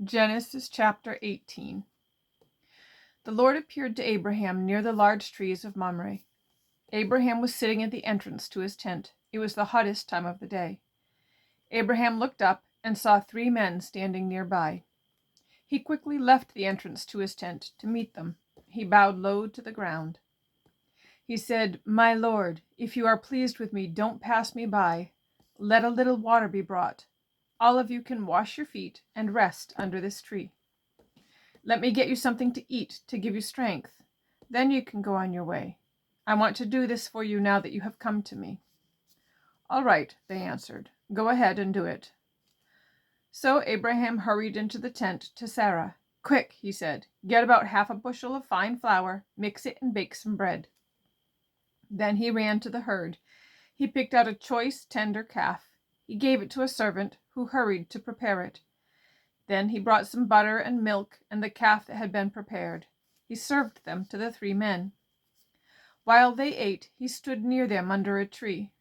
Genesis chapter 18. The Lord appeared to Abraham near the large trees of Mamre. Abraham was sitting at the entrance to his tent. It was the hottest time of the day. Abraham looked up and saw 3 men standing nearby. He quickly left the entrance to his tent to meet them. He bowed low to the ground. He said, "My Lord, if you are pleased with me, don't pass me by. Let a little water be brought. All of you can wash your feet and rest under this tree. Let me get you something to eat to give you strength. Then you can go on your way. I want to do this for you now that you have come to me." "All right," they answered. "Go ahead and do it." So Abraham hurried into the tent to Sarah. "Quick," he said, "get about half a bushel of fine flour, mix it and bake some bread." Then he ran to the herd. He picked out a choice, tender calf. He gave it to a servant, who hurried to prepare it. Then he brought some butter and milk and the calf that had been prepared. He served them to the 3 men. While they ate, he stood near them under a tree.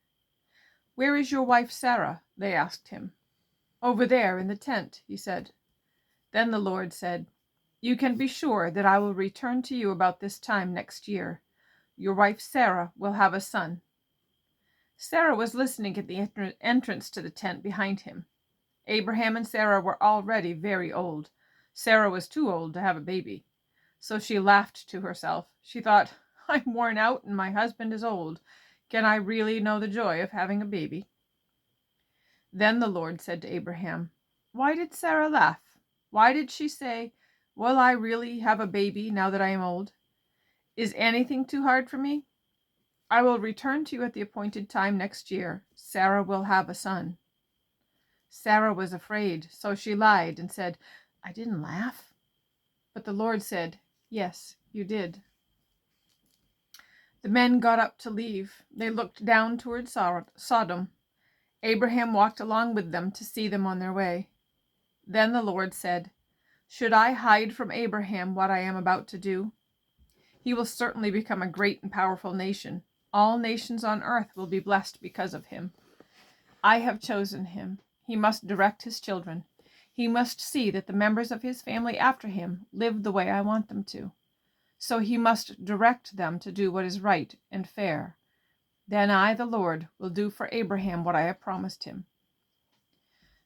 "Where is your wife Sarah?" they asked him. "Over there in the tent," he said. Then the Lord said, "You can be sure that I will return to you about this time next year. Your wife Sarah will have a son." Sarah was listening at the entrance to the tent behind him. Abraham and Sarah were already very old. Sarah was too old to have a baby. So she laughed to herself. She thought, "I'm worn out and my husband is old. Can I really know the joy of having a baby?" Then the Lord said to Abraham, "Why did Sarah laugh? Why did she say, 'Will I really have a baby now that I am old?' Is anything too hard for me? I will return to you at the appointed time next year. Sarah will have a son." Sarah was afraid, so she lied and said, "I didn't laugh." But the Lord said, "Yes, you did." The men got up to leave. They looked down toward Sodom. Abraham walked along with them to see them on their way. Then the Lord said, "Should I hide from Abraham what I am about to do? He will certainly become a great and powerful nation. All nations on earth will be blessed because of him. I have chosen him. He must direct his children. He must see that the members of his family after him live the way I want them to. So he must direct them to do what is right and fair. Then I, the Lord, will do for Abraham what I have promised him."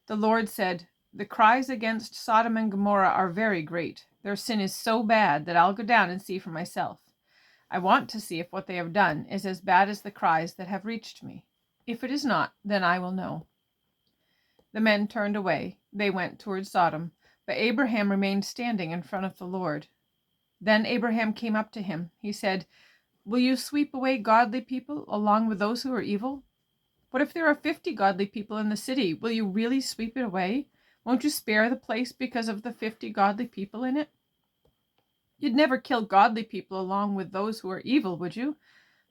The Lord said, "The cries against Sodom and Gomorrah are very great. Their sin is so bad that I'll go down and see for myself. I want to see if what they have done is as bad as the cries that have reached me. If it is not, then I will know." The men turned away. They went toward Sodom, but Abraham remained standing in front of the Lord. Then Abraham came up to him. He said, "Will you sweep away godly people along with those who are evil? What if there are 50 godly people in the city? Will you really sweep it away? Won't you spare the place because of the 50 godly people in it? You'd never kill godly people along with those who are evil, would you?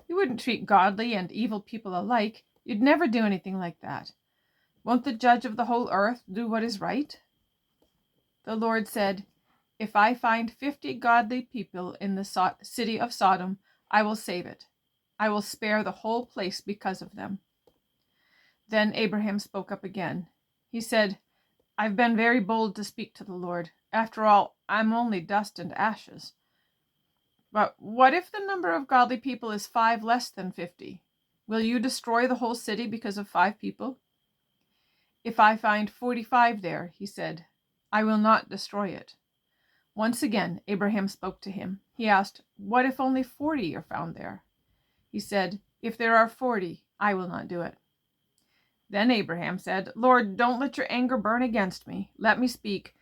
You wouldn't treat godly and evil people alike. You'd never do anything like that. Won't the judge of the whole earth do what is right?" The Lord said, "If I find 50 godly people in the city of Sodom, I will save it. I will spare the whole place because of them." Then Abraham spoke up again. He said, "I've been very bold to speak to the Lord. After all, I'm only dust and ashes. But what if the number of godly people is 5 less than 50? Will you destroy the whole city because of 5 people?" "If I find 45 there," he said, "I will not destroy it." Once again Abraham spoke to him. He asked, "What if only 40 are found there?" He said, "If there are 40, I will not do it." Then Abraham said, "Lord, don't let your anger burn against me. Let me speak.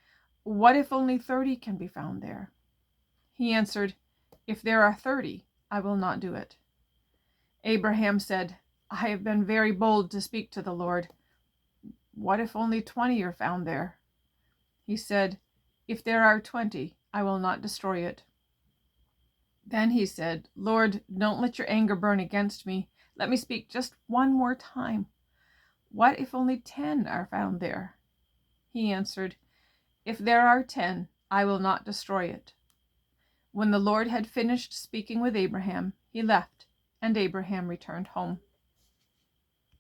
What if only 30 can be found there?" He answered, "If there are 30, I will not do it." Abraham said, "I have been very bold to speak to the Lord. What if only 20 are found there?" He said, "If there are 20, I will not destroy it." Then he said, "Lord, don't let your anger burn against me. Let me speak just one more time. What if only 10 are found there?" He answered, "If there are 10, I will not destroy it." When the Lord had finished speaking with Abraham, he left, and Abraham returned home.